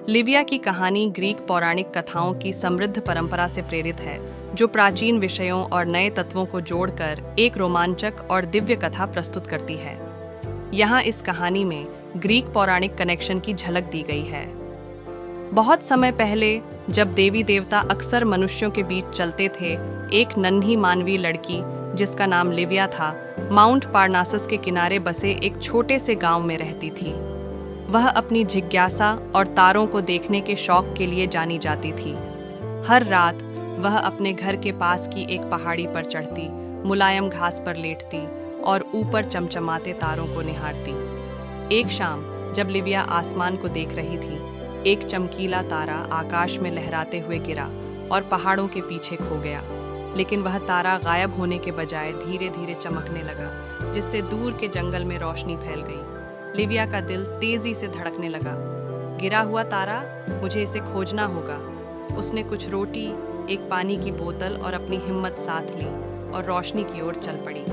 Livia की कहानी Greek पौराणिक कथाओं की समृद्ध परंपरा से प्रेरित है, जो प्राचीन विषयों और नए तत्वों को जोड़कर एक रोमांचक और दिव्य कथा प्रस्तुत करती है। यहाँ इस कहानी में ग्रीक पौराणिक कनेक्शन की झलक दी गई है। बहुत समय पहले, जब देवी देवता अक्सर मनुष्यों के बीच चलते थे, एक नन्ही मानवीय लड़की जिसका नाम लिविया था, माउंट पारनासस के किनारे बसे एक छोटे से गांव में रहती थी। वह अपनी जिज्ञासा और तारों को देखने के शौक के लिए जानी जाती थी। हर रात वह अपने घर के पास की एक पहाड़ी पर चढ़ती, मुलायम घास पर लेटती और ऊपर चमचमाते तारों को निहारती। एक शाम जब लिविया आसमान को देख रही थी, एक चमकीला तारा आकाश में लहराते हुए गिरा और पहाड़ों के पीछे खो गया। लेकिन वह तारा गायब होने के बजाय धीरे धीरे चमकने लगा, जिससे दूर के जंगल में रोशनी फैल गई। लिविया का दिल तेजी से धड़कने लगा। गिरा हुआ तारा, मुझे इसे खोजना होगा। उसने कुछ रोटी, एक पानी की बोतल और अपनी हिम्मत साथ ली और रोशनी की ओर चल पड़ी।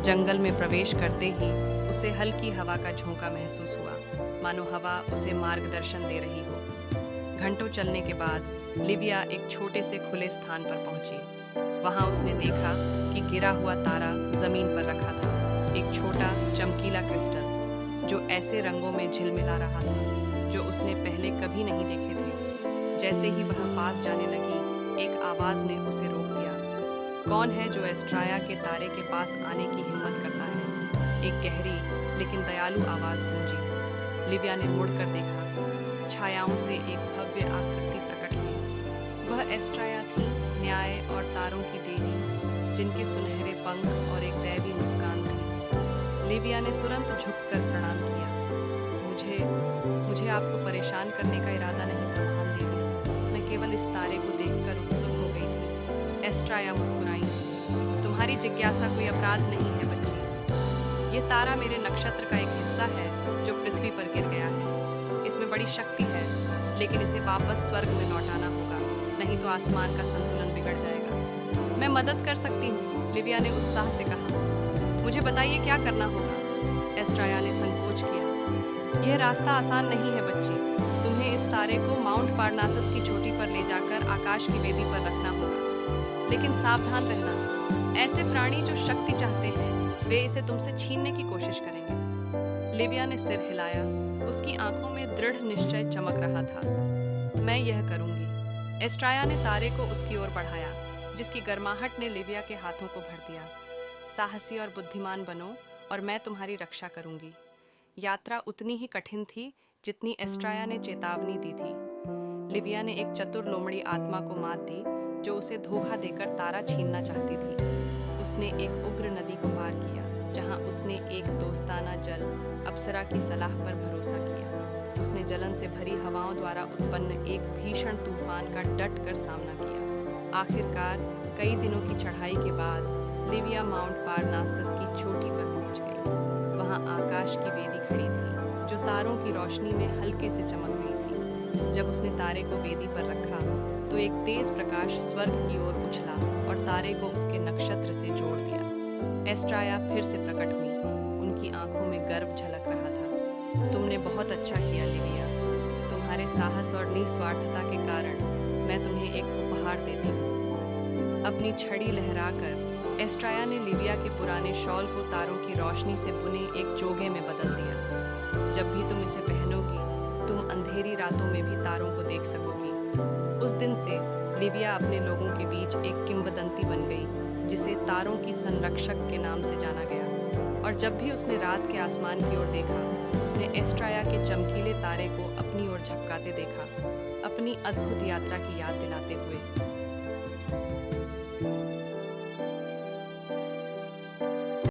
जंगल में प्रवेश करते ही उसे हल्की हवा का झोंका महसूस हुआ, मानो हवा उसे मार्गदर्शन दे रही हो। घंटों चलने के बाद लिविया एक छोटे से खुले स्थान पर पहुंची। वहां उसने देखा कि गिरा हुआ तारा जमीन पर रखा था, एक छोटा चमकीला क्रिस्टल जो ऐसे रंगों में झिलमिला रहा था जो उसने पहले कभी नहीं देखे थे। जैसे ही वह पास जाने लगी, एक आवाज ने उसे रोक दिया। कौन है जो एस्ट्राया के तारे के पास आने की हिम्मत करता है? एक गहरी लेकिन दयालु आवाज गूंजी। लिविया ने मुड़कर देखा। छायाओं से एक भव्य आकृति प्रकट हुई। वह एस्ट्राया थी, न्याय और तारों की देवी, जिनके सुनहरे पंख और एक दैवी मुस्कान थी। लिविया ने तुरंत झुककर प्रणाम किया। मुझे आपको परेशान करने का इरादा नहीं था महान देवी। मैं केवल इस तारे को देखकर उत्सुक हो गई थी। एस्ट्राया मुस्कुराई। तुम्हारी जिज्ञासा कोई अपराध नहीं है बच्ची। ये तारा मेरे नक्षत्र का एक हिस्सा है जो पृथ्वी पर गिर गया है। इसमें बड़ी शक्ति है, लेकिन इसे वापस स्वर्ग में लौटाना होगा, नहीं तो आसमान का संतुलन बिगड़ जाएगा। मैं मदद कर सकती हूँ, लिविया ने उत्साह से कहा। मुझे बताइए क्या करना होगा? एस्ट्राया ने संकोच किया। यह रास्ता आसान नहीं है बच्ची। तुम्हें इस तारे को माउंट पारनासस की चोटी पर ले जाकर आकाश की वेदी पर रखना होगा। लेकिन सावधान रहना, ऐसे प्राणी जो शक्ति चाहते हैं, वे इसे तुमसे छीनने की कोशिश करेंगे। लिविया ने सिर हिलाया। उसकी आंखों में दृढ़ निश्चय चमक रहा था। मैं यह करूंगी। एस्ट्राया ने तारे को उसकी ओर बढ़ाया, जिसकी गर्माहट ने लिविया के हाथों को भर दिया। साहसी और बुद्धिमान बनो और मैं तुम्हारी रक्षा करूंगी। यात्रा उतनी ही कठिन थी जितनी एस्ट्राया ने चेतावनी दी थी। लिविया ने एक चतुर लोमड़ी आत्मा को मात दी जो उसे धोखा देकर तारा छीनना चाहती थी। उसने एक उग्र नदी को पार किया, जहां उसने एक दोस्ताना जल अप्सरा की सलाह पर भरोसा किया। उसने जलन से भरी हवाओं द्वारा उत्पन्न एक भीषण तूफान का डट कर सामना किया। आखिरकार कई दिनों की चढ़ाई के बाद लिविया माउंट पारनासस की चोटी पर पहुंच गई। वहां आकाश की वेदी खड़ी थी, जो तारों की रोशनी में हल्के से चमक रही थी। जब उसने तारे को वेदी पर रखा, तो एक तेज प्रकाश स्वर्ग की ओर उछला और तारे को उसके नक्षत्र से जोड़ दिया। एस्ट्राया फिर से प्रकट हुई। उनकी आंखों में गर्व झलक रहा था। तुमने बहुत अच्छा किया लिविया। तुम्हारे साहस और निस्वार्थता के कारण मैं तुम्हें एक उपहार देती हूँ। अपनी छड़ी लहराकर एस्ट्राया ने लिविया के पुराने शॉल को तारों की रोशनी से बुने एक चोगे में बदल दिया। जब भी तुम इसे पहनोगी, तुम अंधेरी रातों में भी तारों को देख सकोगी। उस दिन से लिविया अपने लोगों के बीच एक किंवदंती बन गई, जिसे तारों की संरक्षक के नाम से जाना गया। और जब भी उसने रात के आसमान की ओर देखा, उसने एस्ट्राया के चमकीले तारे को अपनी ओर झपकाते देखा, अपनी अद्भुत यात्रा की याद दिलाते हुए।